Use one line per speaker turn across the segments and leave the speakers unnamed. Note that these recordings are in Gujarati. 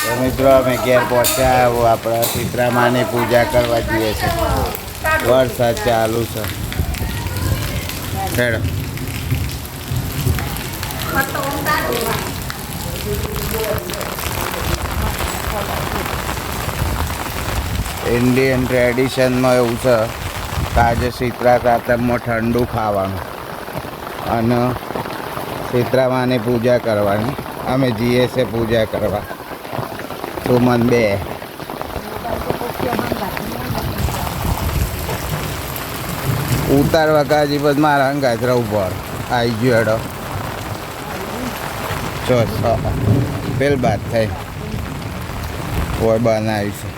તો મિત્રો અમે ઘેર પહોંચ્યા આપણા સીતરામાની પૂજા કરવા જઈએ છીએ. વરસાદ ચાલુ છે. હેડો ઇન્ડિયન ટ્રેડિશનમાં એવું છે કે આજે શીતળા સાતમમાં ઠંડુ ખાવાનું અને સીતરામાની પૂજા કરવાની. અમે જઈએ છીએ પૂજા કરવા. સુમન 2 ઉતારવા કાજી બધ મારા અંગાત રહું પર આવી ગયો હેડો. ચો પેલ બાદ થઈ કોઈ બનાવી છે.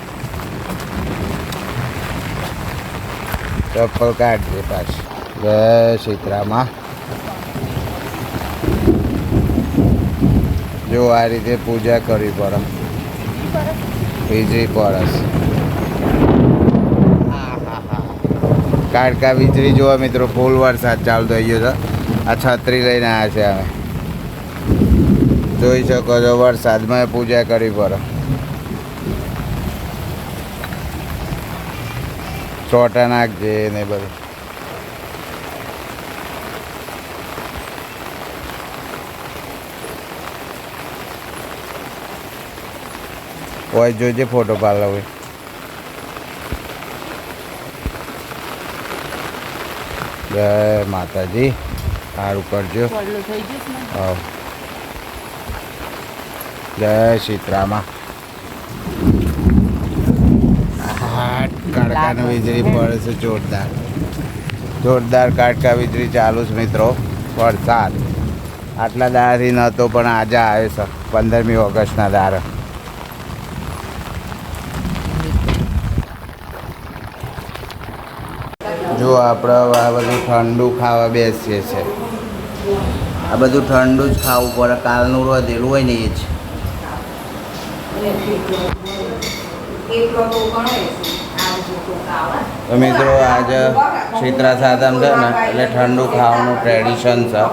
ચપ્પલ કાઢજે પાછી. જય સીતરામા. જો આ રીતે પૂજા કરવી પડે. વીજળી પરસ કાડકા વીજળી જોવા મિત્રો. ફૂલ વરસાદ ચાલુ થઈ ગયો છે. આ છત્રી લઈને આવ્યા છે અમે. જોઈ શકો છો વરસાદમાં પૂજા કરવી પડે. ચોટા નાખજે ને બધું. હોય જોજે ફોટો પાડલો. જય માતાજી. સારું કરજો. હા જય સીતરામા. કાડકાની વીજળી પડે છે જોરદાર. જોરદાર કાડકા વીજળી ચાલુ છે મિત્રો. વરસાદ આટલા દાડાથી નહોતો પણ આજે આવે છે 15મી ઓગસ્ટના દાડે. જો આપણે આ બધું ઠંડુ ખાવા બેસીએ છીએ. આ બધું ઠંડુ જ ખાવું પડે. કાલનું વધેલું હોય ને એ જ. તો મિત્રો આજે શીતળા સાતમ છે ને એટલે ઠંડુ ખાવાનું ટ્રેડિશન છે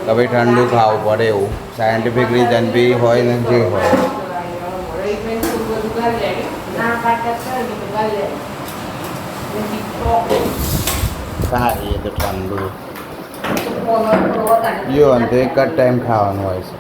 કે ભાઈ ઠંડુ ખાવું પડે એવું. સાયન્ટિફિક રીઝન બી હોય ને જે હોય. સારી એ તો ઠંડુ જો ને તો એક જ ટાઈમ ખાવાનું હોય છે.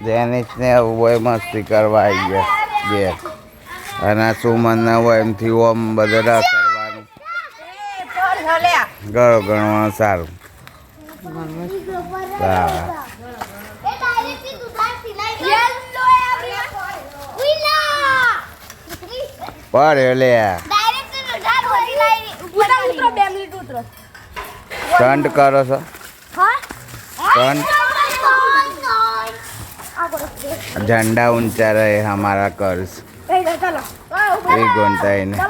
જેનિસને હોય મસ્તી કરવા આવી ગયા ઘેર. અને સુમનને હોય એમથી ઓમ બધા કરવાનું ગળો ગણવાનું સારું. પડે લે સ્ટન્ટ કરો છો. સ્ટન્ટ झंडा ऊंचा रहे हमारा कर्ज. एक घंटा ही नहीं.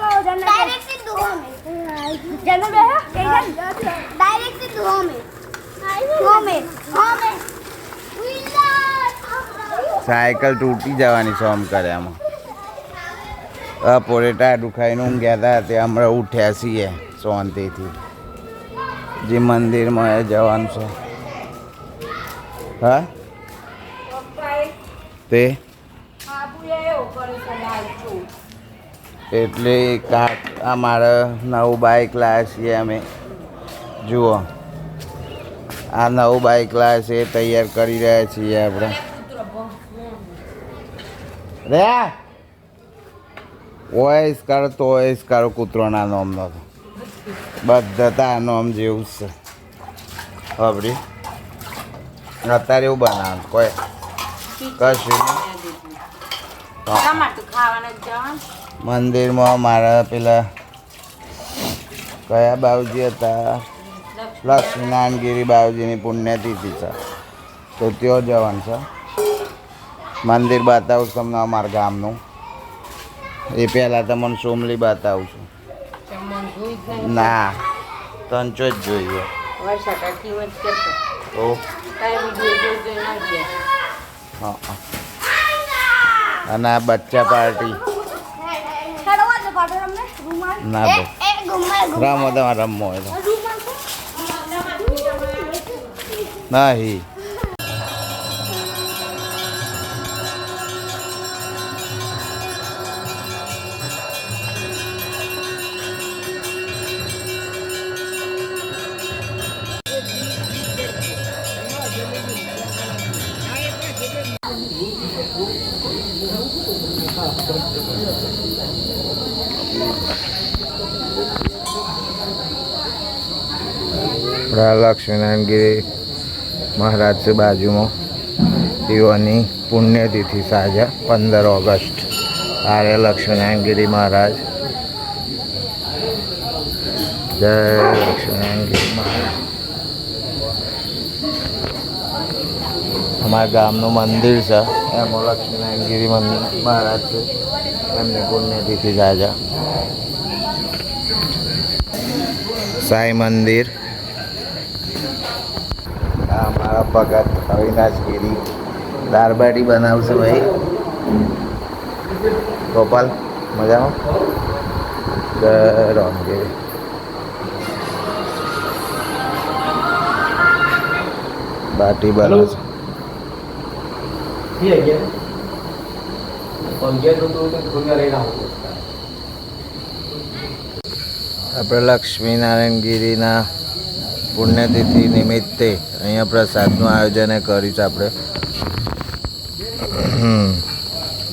સાયકલ તૂટી જવાની સોમ કરે આમાં. પોરે ટાઢું ખાઈને ઊંઘ્યા હતા તે હમણાં ઉઠ્યા છીએ શાંતિથી. જે મંદિરમાં જવાનું છે. હા તે એટલે અમારે નવું બાઇક લાવ્યા છીએ અમે. જુઓ આ નવું બાઇક લાવ્યા છે તૈયાર કરી રહ્યા છીએ આપણે. રે વોઇસ કરો તો વોઇસ કરો. કૂતરોના નોમનો તો બધા નોમ જેવું જ છે. ખબરી અત્યારે એવું બનાવવાનું કોઈ કશું મંદિરમાં મારા પેલા કયા બાવજી હતા લક્ષ્મીનારાયણગીરી બાવજીની પુણ્યતિથિ છે તો ત્યાં જવાનું છે. મંદિર બતાવું તમને અમારા ગામનું. એ પહેલાં તમને સોમલી બતાવું છું. ના તંચો જ જોઈએ. હા અને આ બચ્ચા પાર્ટી ના ભાઈ રમો તમારે રમવો હોય તો નહીં. લક્ષ્મીનારાયણગીરી મહારાજ છે બાજુમાં. તેઓની પુણ્યતિથિ સાજા 15 ઓગસ્ટ. આર્ય લક્ષ્મીનારાયણગીરી મહારાજ. જય લક્ષ્મીનારાયણગીરી મહારાજ. અમારા ગામનું મંદિર છે એમાં લક્ષ્મીનારાયણગીરી મહારાજ છે. એમની પુણ્યતિથિ સાજા. સાઈ મંદિર. અમારા ભગત અવિનાશગીરી દાળબાટી બનાવશે ભાઈ. ગોપાલ મજામાં? જય રામગીરી. બાટી બનાવશે. આપણે લક્ષ્મીનારાયણગીરીના પુણ્યતિથિ નિમિત્તે અહીંયા પ્રસાદનું આયોજન કર્યું છે. આપણે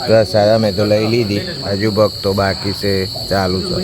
પ્રસાદ અમે તો લઈ લીધી, હજુ ભક્તો બાકી છે, ચાલુ છે.